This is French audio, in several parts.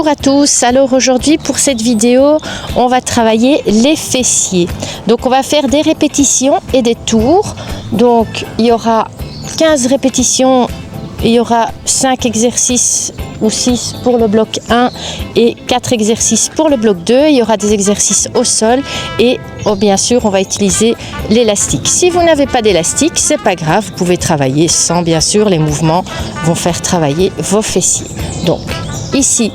Bonjour à tous, alors aujourd'hui pour cette vidéo on va travailler les fessiers. Donc on va faire des répétitions et des tours. Donc il y aura 15 répétitions, il y aura 5 exercices ou 6 pour le bloc 1 et 4 exercices pour le bloc 2. Il y aura des exercices au sol et bien sûr on va utiliser l'élastique. Si vous n'avez pas d'élastique, c'est pas grave, vous pouvez travailler sans, bien sûr les mouvements vont faire travailler vos fessiers. Donc ici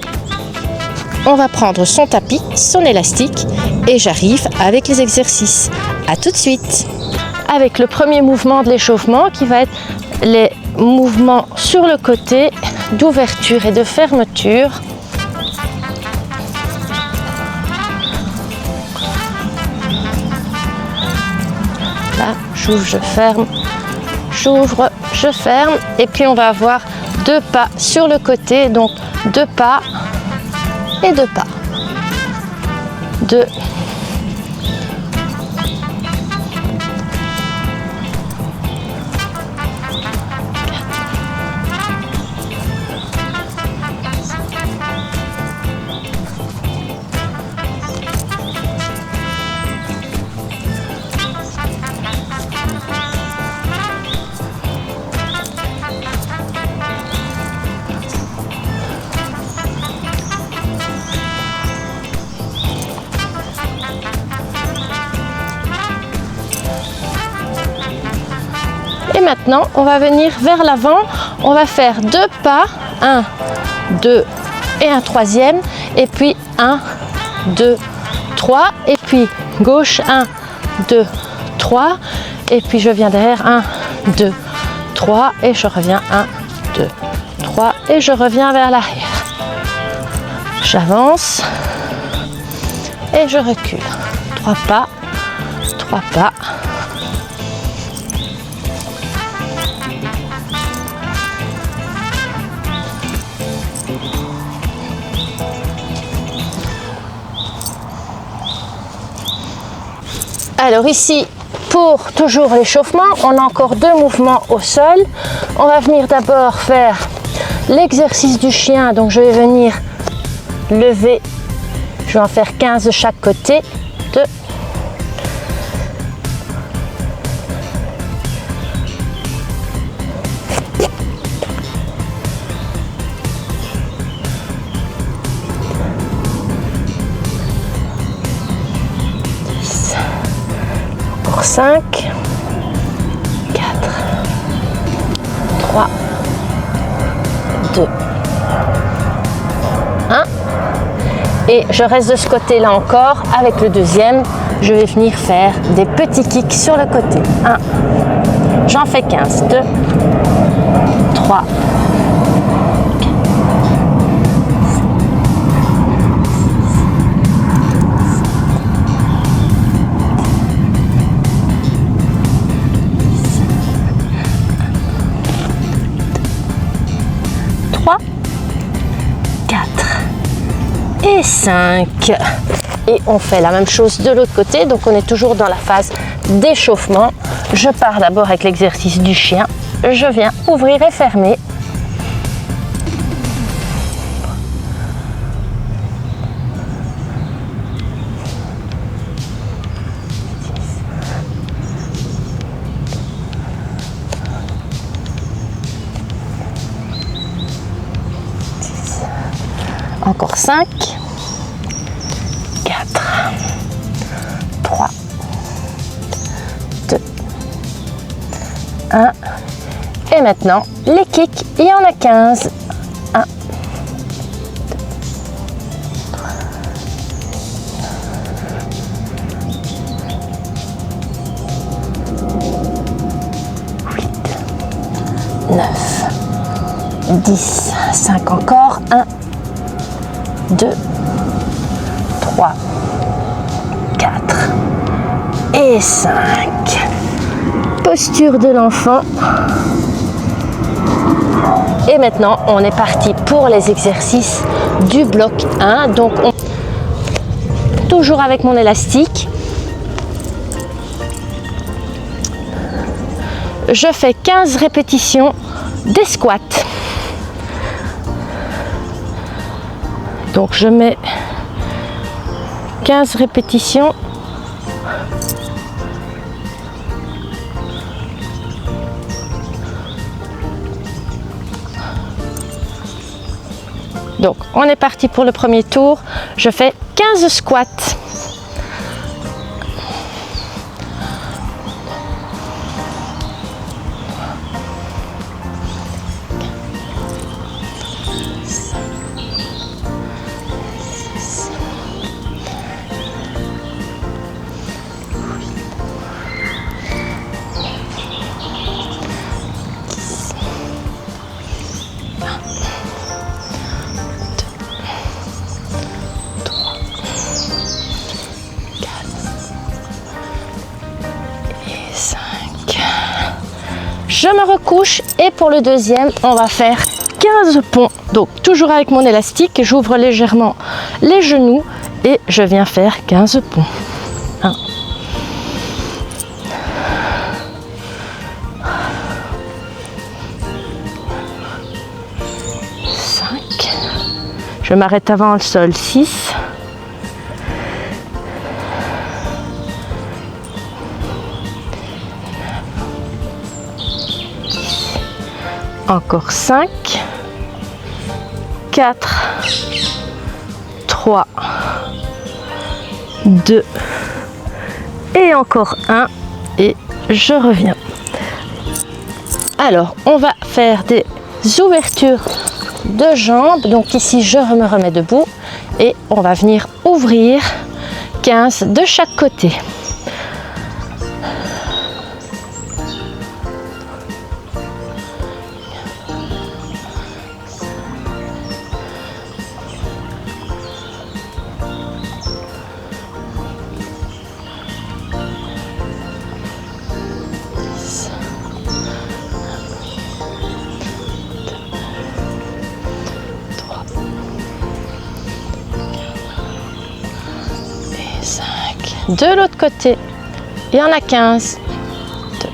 on va prendre son tapis, son élastique et j'arrive avec les exercices. À tout de suite. Avec le premier mouvement de l'échauffement qui va être les mouvements sur le côté d'ouverture et de fermeture. Là, j'ouvre, je ferme, j'ouvre, je ferme et puis on va avoir 2 pas sur le côté, donc 2 pas et 2 pas. 2. Et maintenant, on va venir vers l'avant. On va faire 2 pas, 1, 2 et un troisième. Et puis 1, 2, 3. Et puis gauche, 1, 2, 3. Et puis je viens derrière, 1, 2, 3. Et je reviens, 1, 2, 3. Et je reviens vers l'arrière. J'avance et je recule. 3 pas, 3 pas. Alors ici, pour toujours l'échauffement, on a encore 2 mouvements au sol. On va venir d'abord faire l'exercice du chien. Donc je vais venir lever, je vais en faire 15 de chaque côté. 2. Pour 5, 4, 3, 2, 1. Et je reste de ce côté-là encore. Avec le deuxième, je vais venir faire des petits kicks sur le côté. 1. J'en fais 15. 2, 3, 3, 4 et 5. Et on fait la même chose de l'autre côté. Donc on est toujours dans la phase d'échauffement. Je pars d'abord avec l'exercice du chien. Je viens ouvrir et fermer. Encore 5, 4, 3, 2, 1. Et maintenant, les kicks, il y en a 15. 1, 2, 8, 9, 10, 5 encore. 1, 2, 3, 4 et 5. Posture de l'enfant. Et maintenant, on est parti pour les exercices du bloc 1. Donc, toujours avec mon élastique. Je fais 15 répétitions des squats. Donc je mets 15 répétitions. Donc on est parti pour le premier tour. Je fais 15 squats. Je me recouche et pour le deuxième, on va faire 15 ponts. Donc toujours avec mon élastique, j'ouvre légèrement les genoux et je viens faire 15 ponts. 1, 5, je m'arrête avant le sol, 6, 10, encore 5, 4, 3, 2 et encore 1 et je reviens. Alors on va faire des ouvertures de jambes, donc ici je me remets debout et on va venir ouvrir 15 de chaque côté. De l'autre côté, il y en a 15. 2,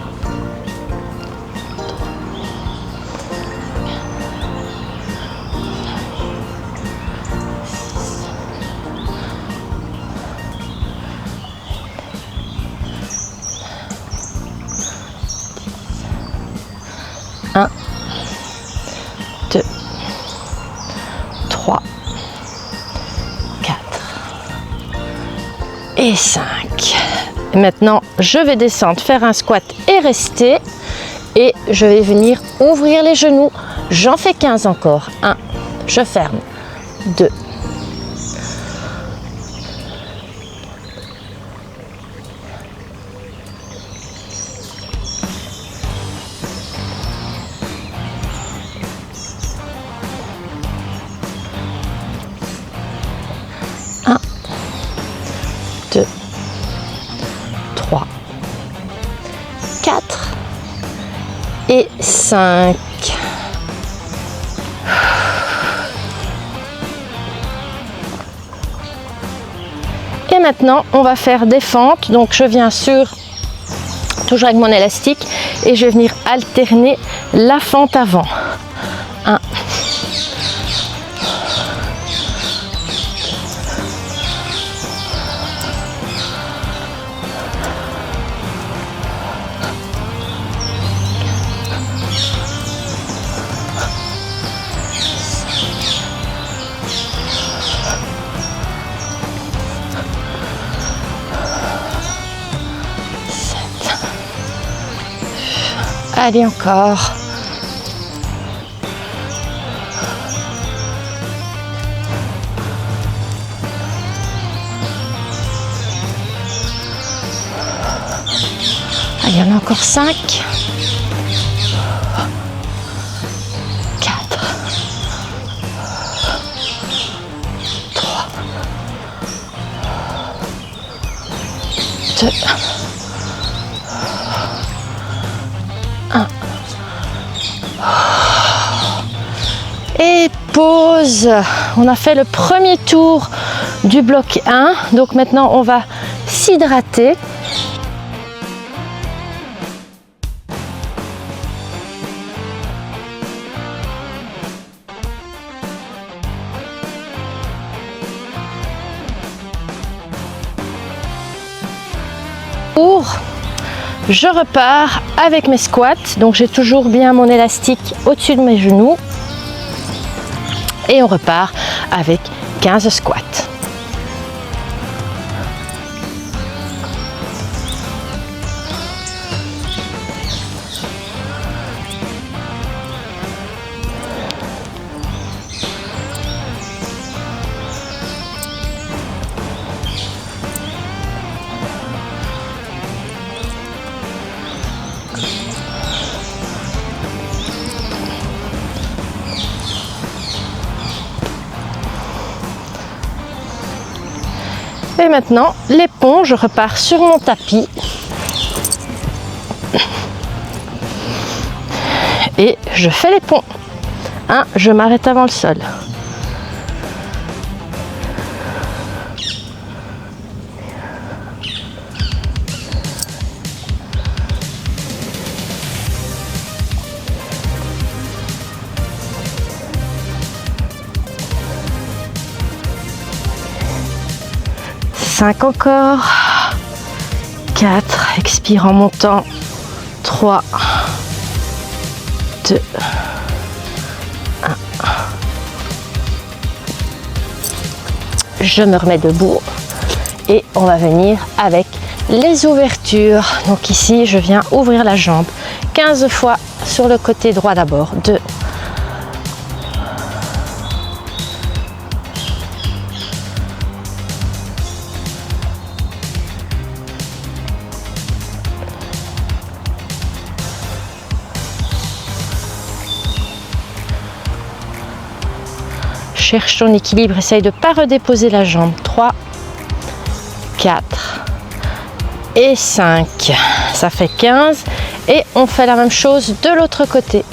1, 2, 3, 4 et 5. Et maintenant, je vais descendre, faire un squat et rester. Et je vais venir ouvrir les genoux. J'en fais 15 encore. 1, je ferme. 2, 1, 2, 3, 4 et 5. Et maintenant, on va faire des fentes. Donc, je viens toujours avec mon élastique, et je vais venir alterner la fente avant. 1, 7. Allez, encore. Il y en a encore 5, 4, 3, 2, 1. Et pause. On a fait le premier tour du bloc 1. Donc maintenant, on va s'hydrater. Je repars avec mes squats, donc j'ai toujours bien mon élastique au-dessus de mes genoux et on repart avec 15 squats. Et maintenant, les ponts, je repars sur mon tapis. Et je fais les ponts. Je m'arrête avant le sol. Encore, 4, expire en montant, 3, 2, 1. Je me remets debout et on va venir avec les ouvertures. Donc ici, je viens ouvrir la jambe 15 fois sur le côté droit d'abord. 2, cherche ton équilibre, essaye de ne pas redéposer la jambe. 3, 4 et 5. Ça fait 15. Et on fait la même chose de l'autre côté.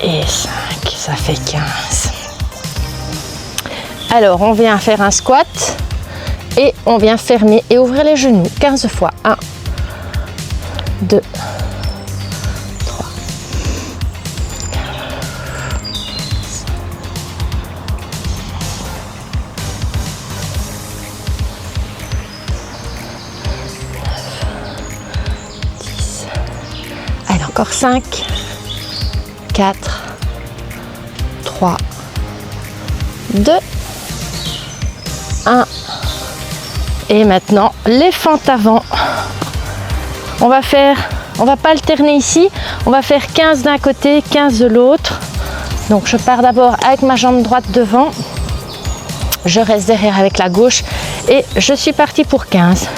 Et 5, ça fait 15. Alors, on vient faire un squat et on vient fermer et ouvrir les genoux 15 fois. 1, 2, 3, 10. Allez, encore 5. 4, 3, 2, 1. Et maintenant, les fentes avant. On va pas alterner ici. On va faire 15 d'un côté, 15 de l'autre. Donc, je pars d'abord avec ma jambe droite devant. Je reste derrière avec la gauche. Et je suis partie pour 15.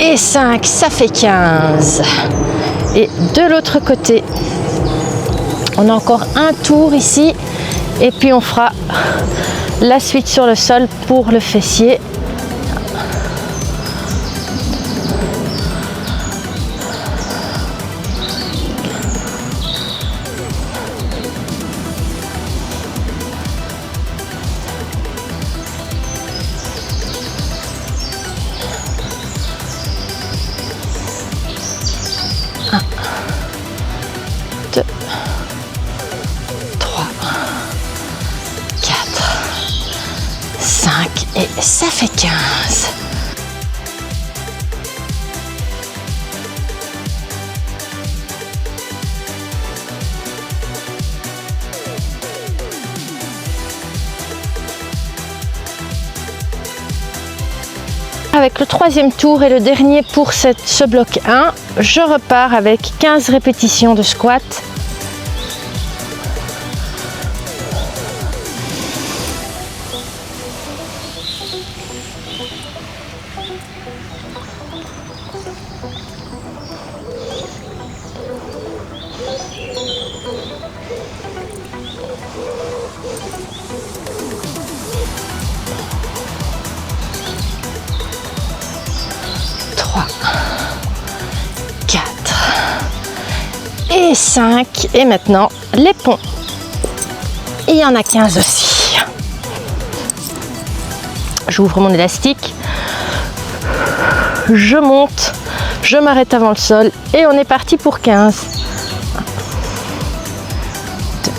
Et 5, ça fait 15. Et de l'autre côté, on a encore un tour ici. Et puis on fera la suite sur le sol pour le fessier. Et ça fait 15. Avec le troisième tour et le dernier pour ce bloc 1, je repars avec 15 répétitions de squat. et 5. Et maintenant, les ponts. Et il y en a 15 aussi. J'ouvre mon élastique. Je monte. Je m'arrête avant le sol. Et on est parti pour 15. 2.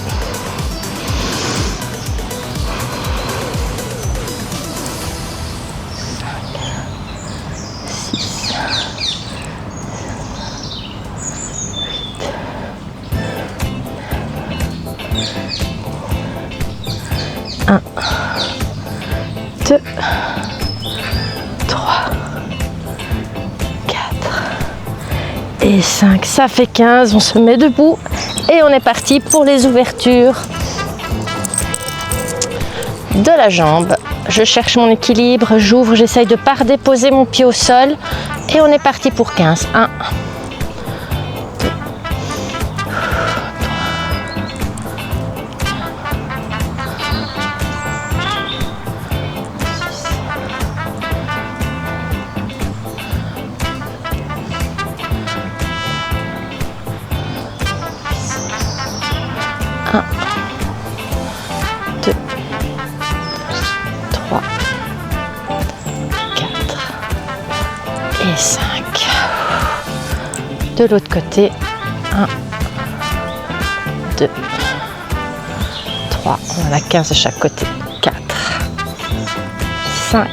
6. 1, 2, 3, 4 et 5. Ça fait 15. On se met debout et on est parti pour les ouvertures de la jambe. Je cherche mon équilibre, j'ouvre, j'essaye de ne pas redéposer mon pied au sol et on est parti pour 15. 1, 2, 1, 2, 3, 4 et 5. De l'autre côté, 1, 2, 3, on en a 15 de chaque côté, 4, 5,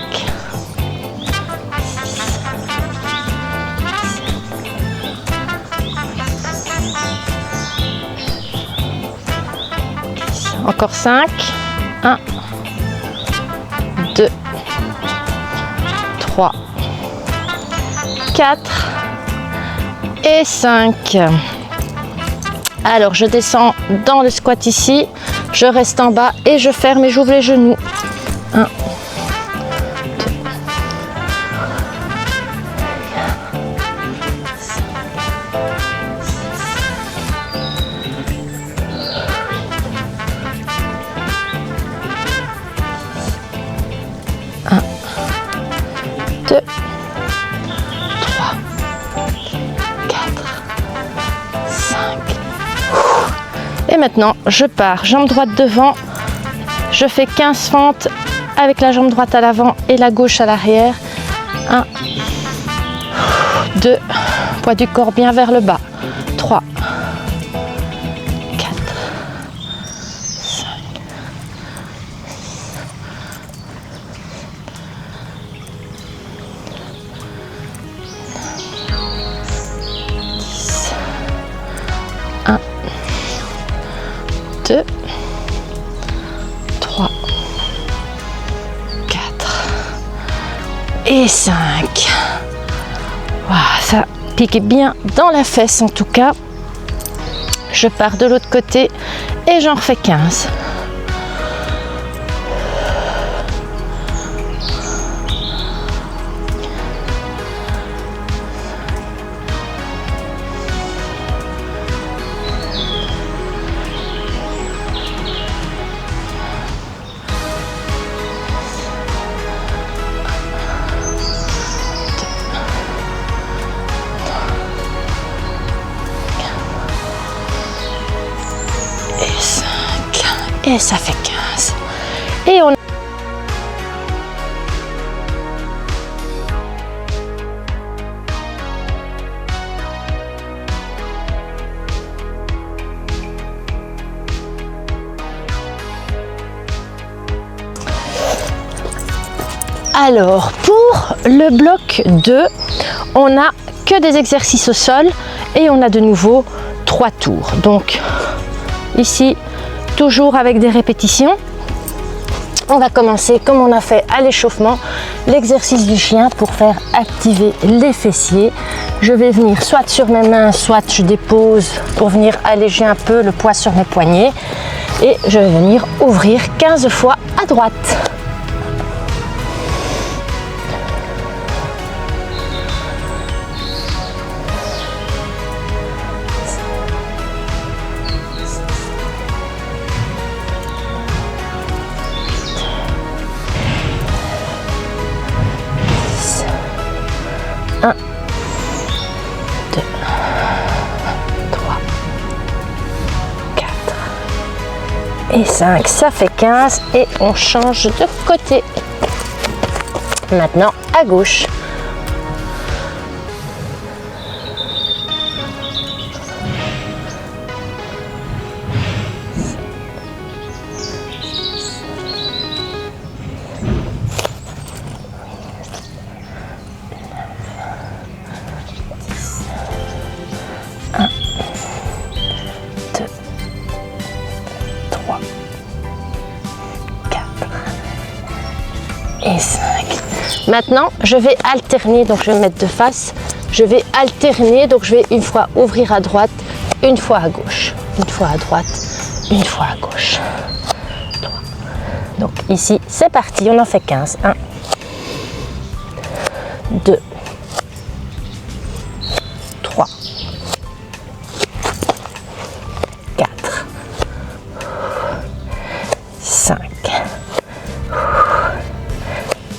6, encore 5, 1, 2, 3, 4 et 5. Alors je descends dans le squat ici, je reste en bas et je ferme et j'ouvre les genoux. 1, 2, 1, 2, 3, 4, 5. Et maintenant, je pars, jambe droite devant. Je fais 15 fentes avec la jambe droite à l'avant et la gauche à l'arrière. 1, 2, poids du corps bien vers le bas. 3, 4, 5, 10, 1, 2, 3, 4 et 5. Wow, ça pique bien dans la fesse en tout cas. Je pars de l'autre côté et j'en refais 15. Et ça fait 15. Et on alors pour le bloc 2, on n'a que des exercices au sol et on a de nouveau 3 tours. Donc ici toujours avec des répétitions. On va commencer comme on a fait à l'échauffement, l'exercice du chien pour faire activer les fessiers. Je vais venir soit sur mes mains, soit je dépose pour venir alléger un peu le poids sur mes poignets. Et je vais venir ouvrir 15 fois à droite. Et 5, ça fait 15 et on change de côté. Maintenant à gauche. Et 5. Maintenant, je vais alterner, donc je vais mettre de face. Je vais alterner, donc je vais une fois ouvrir à droite, une fois à gauche. Une fois à droite, une fois à gauche. 3. Donc ici, c'est parti, on en fait 15. 1, 2, 3, 4, 5.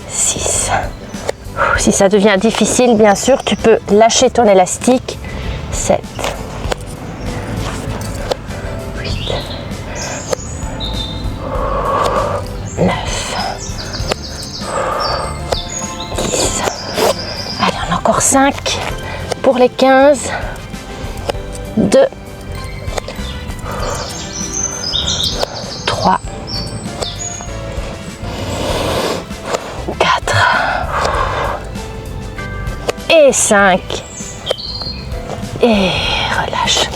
6. Si ça devient difficile, bien sûr, tu peux lâcher ton élastique. 7. 8. 9. 10. Allez, on a encore 5 pour les 15. 2. 3. 4. Et 5. Et relâche.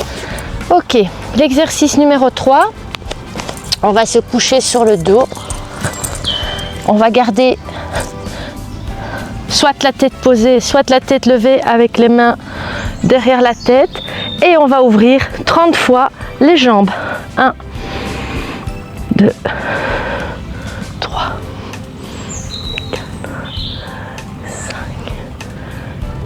Ok, l'exercice numéro 3. On va se coucher sur le dos. On va garder soit la tête posée, soit la tête levée avec les mains derrière la tête. Et on va ouvrir 30 fois les jambes. 1, 2, 3, 4, 5, 9.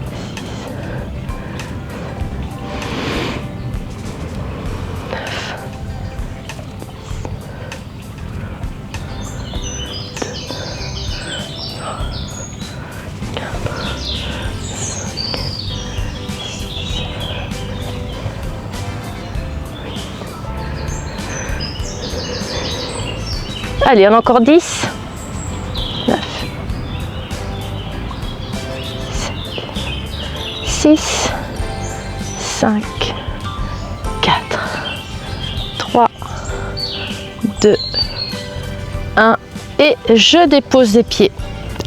Allez, on a encore 10. 9. 7. 6. 5. 4. 3. 2. 1. Et je dépose les pieds.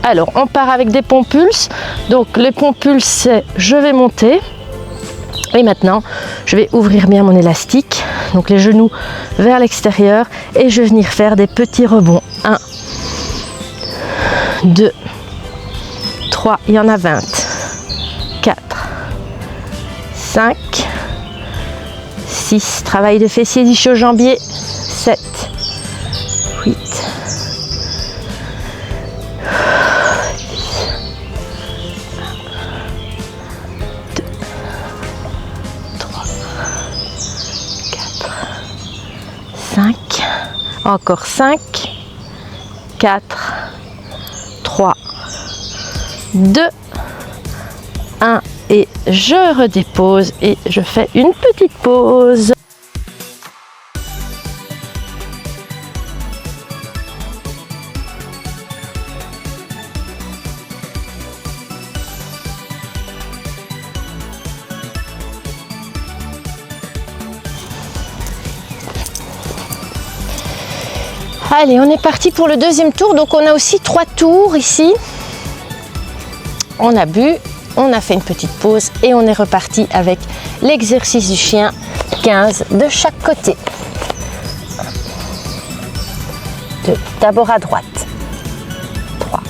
Alors, on part avec des pompes pulses. Donc, les pompes pulses, c'est je vais monter. Et maintenant, je vais ouvrir bien mon élastique. Donc, les genoux vers l'extérieur. Et je vais venir faire des petits rebonds. 1, 2, 3. Il y en a 20. 4, 5, 6. Travail de fessier d'ischio-jambier. 7, 8. 5, encore 5, 4, 3, 2, 1 et je redépose et je fais une petite pause. Allez, on est parti pour le deuxième tour. Donc, on a aussi 3 tours ici. On a bu, on a fait une petite pause et on est reparti avec l'exercice du chien, 15 de chaque côté. 2, d'abord à droite. 3.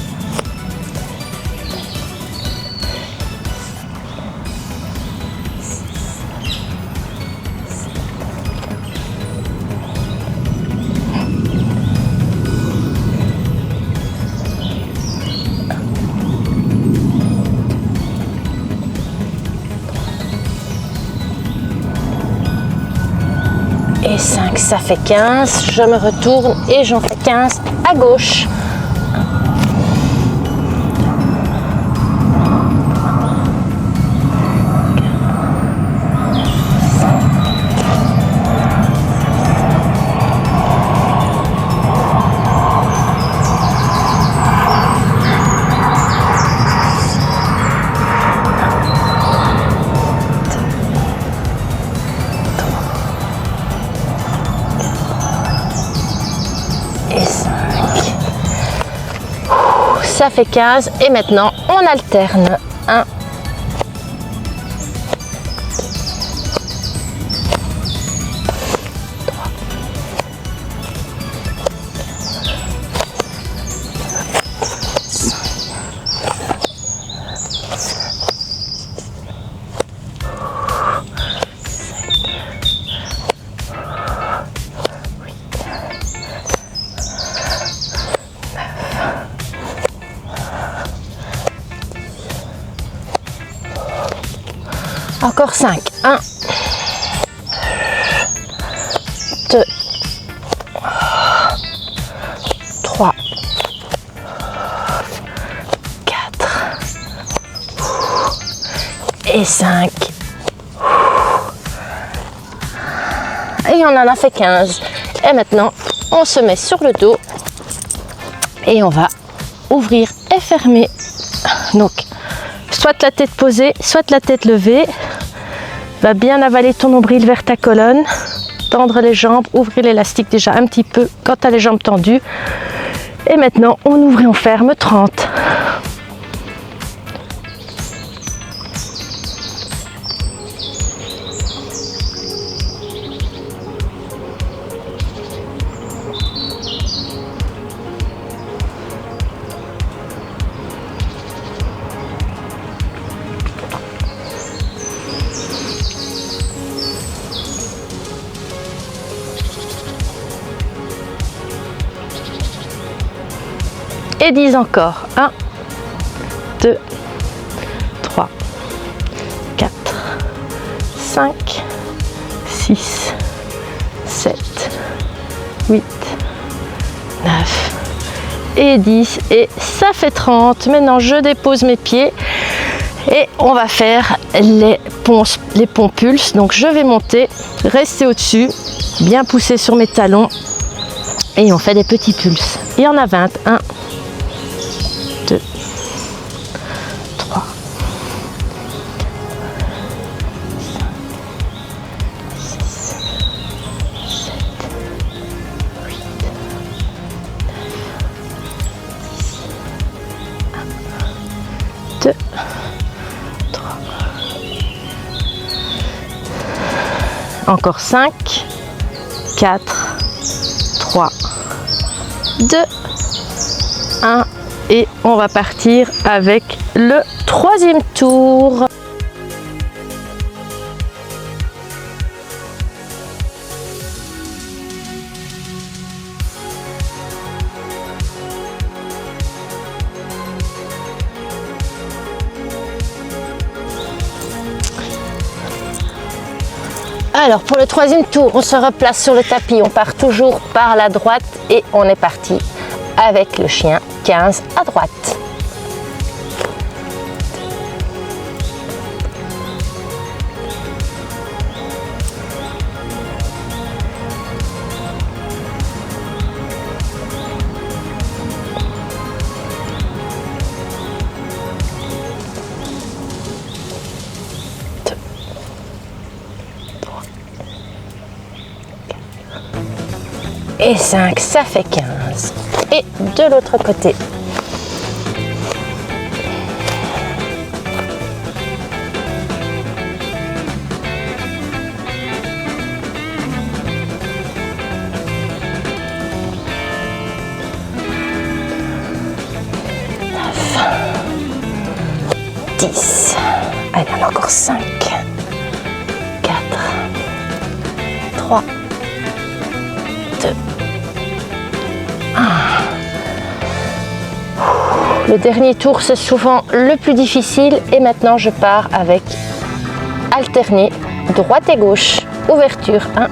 5, ça fait 15. Je me retourne et j'en fais 15 à gauche. 6, ça fait 15 et maintenant on alterne. 1, 8, encore 5. 1, 2, 3, 4 et 5. Et on en a fait 15. Et maintenant, on se met sur le dos et on va ouvrir et fermer. Donc, soit la tête posée, soit la tête levée. Va bien avaler ton nombril vers ta colonne. Tendre les jambes, ouvrir l'élastique déjà un petit peu quand tu as les jambes tendues. Et maintenant, on ouvre et on ferme 30. Et 10 encore. 1, 2, 3, 4, 5, 6, 7, 8, 9 et 10. Et ça fait 30. Maintenant, je dépose mes pieds et on va faire les pompes pulses. Donc, je vais monter, rester au-dessus, bien pousser sur mes talons et on fait des petits pulses. Il y en a 20. 1, 2, 3, 6, 7, 8, 9, 10, 1, 2, 3, encore 5, 4, 3, 2, 1. Et on va partir avec le troisième tour. Alors pour le troisième tour, on se replace sur le tapis, on part toujours par la droite et on est parti avec le chien 15 à droite. Et 5, ça fait 15. Et de l'autre côté. Allez, on a encore 5, 4, 3, 2, 1. Le dernier tour, c'est souvent le plus difficile. Et maintenant, je pars avec alterner droite et gauche. Ouverture 1.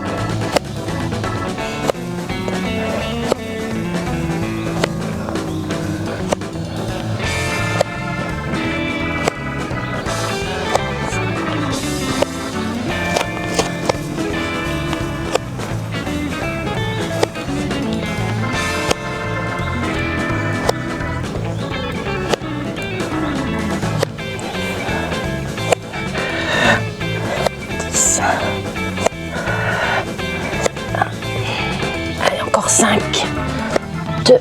5, 2,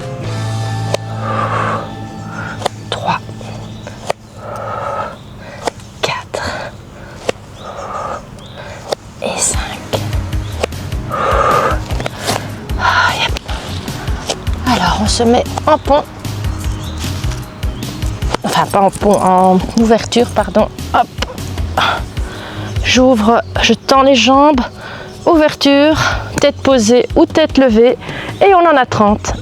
se met en pont. Enfin, pas en pont, en ouverture, pardon. Hop. J'ouvre, je tends les jambes, ouverture, tête posée ou tête levée, et on en a 30.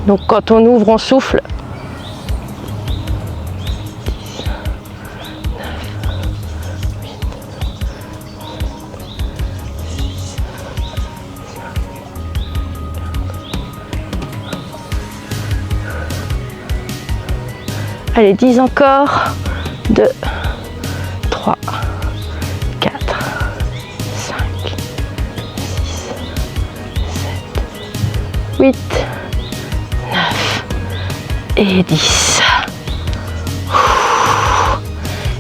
Donc quand on ouvre, on souffle. Allez, 10 encore. 2, 3, 4, 5, 6, 7, 8, 9 et 10.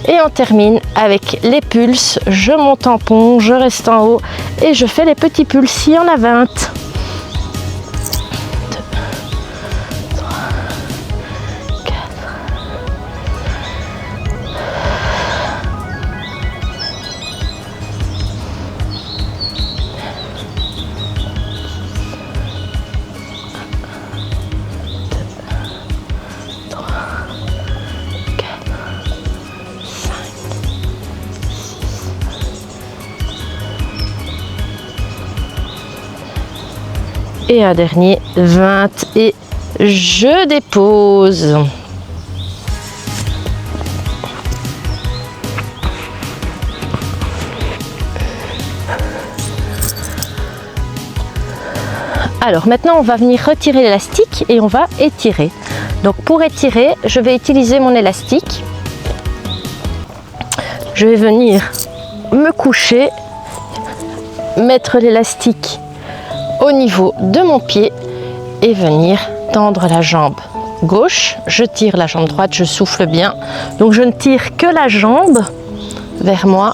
Et on termine avec les pulses. Je monte en pont, je reste en haut et je fais les petits pulses. Il y en a 20. Et un dernier 20 et je dépose. Alors maintenant on va venir retirer l'élastique et on va étirer. Donc pour étirer, je vais utiliser mon élastique. Je vais venir me coucher, mettre l'élastique au niveau de mon pied et venir tendre la jambe gauche. Je tire la jambe droite, je souffle bien. Donc je ne tire que la jambe vers moi.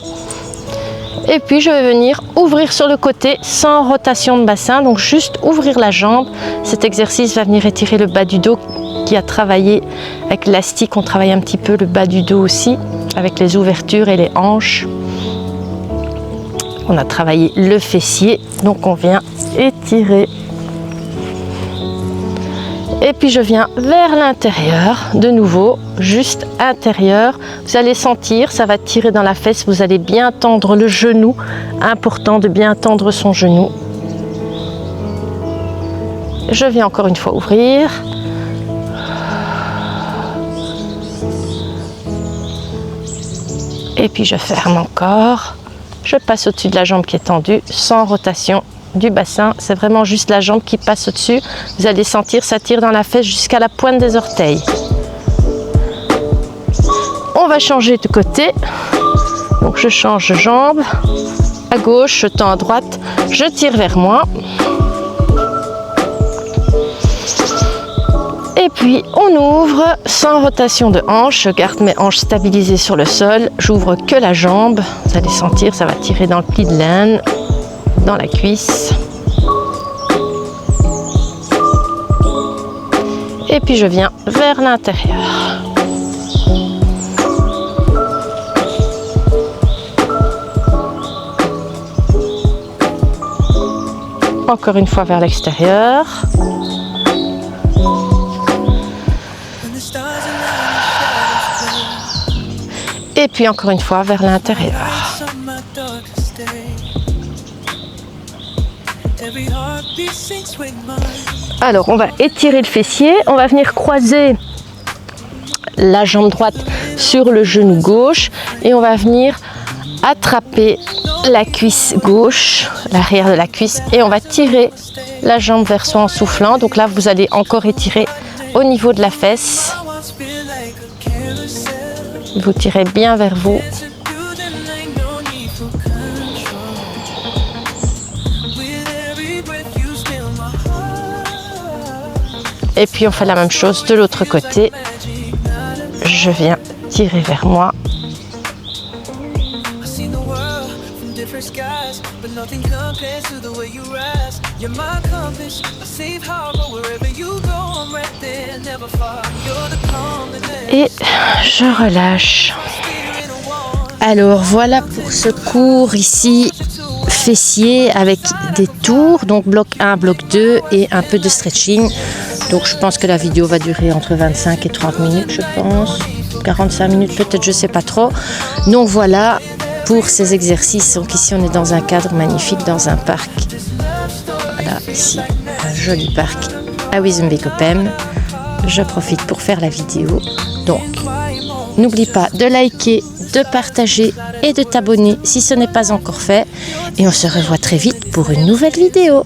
Et puis je vais venir ouvrir sur le côté sans rotation de bassin. Donc juste ouvrir la jambe. Cet exercice va venir étirer le bas du dos qui a travaillé avec l'élastique. On travaille un petit peu le bas du dos aussi avec les ouvertures et les hanches. On a travaillé le fessier, donc on vient étirer. Et puis je viens vers l'intérieur, de nouveau, juste intérieur. Vous allez sentir, ça va tirer dans la fesse, vous allez bien tendre le genou. Important de bien tendre son genou. Je viens encore une fois ouvrir. Et puis je ferme encore. Je passe au-dessus de la jambe qui est tendue, sans rotation du bassin. C'est vraiment juste la jambe qui passe au-dessus. Vous allez sentir, ça tire dans la fesse jusqu'à la pointe des orteils. On va changer de côté. Donc je change de jambe. À gauche, je tends à droite. Je tire vers moi. Et puis on ouvre sans rotation de hanche. Je garde mes hanches stabilisées sur le sol. J'ouvre que la jambe. Vous allez sentir, ça va tirer dans le pli de laine, dans la cuisse. Et puis je viens vers l'intérieur. Encore une fois vers l'extérieur. Et puis encore une fois vers l'intérieur. Alors on va étirer le fessier, on va venir croiser la jambe droite sur le genou gauche et on va venir attraper la cuisse gauche, l'arrière de la cuisse, et on va tirer la jambe vers soi en soufflant. Donc là vous allez encore étirer au niveau de la fesse. Vous tirez bien vers vous. Et puis on fait la même chose de l'autre côté. Je viens tirer vers moi. Et je relâche. Alors voilà pour ce cours ici, fessier avec des tours, donc bloc 1, bloc 2 et un peu de stretching. Donc je pense que la vidéo va durer entre 25 et 30 minutes, je pense. 45 minutes peut-être, je sais pas trop. Donc voilà pour ces exercices. Donc ici on est dans un cadre magnifique, dans un parc. Voilà, ici un joli parc à Wiesembeke-Ophem. Je profite pour faire la vidéo. Donc n'oublie pas de liker, de partager et de t'abonner si ce n'est pas encore fait. Et on se revoit très vite pour une nouvelle vidéo.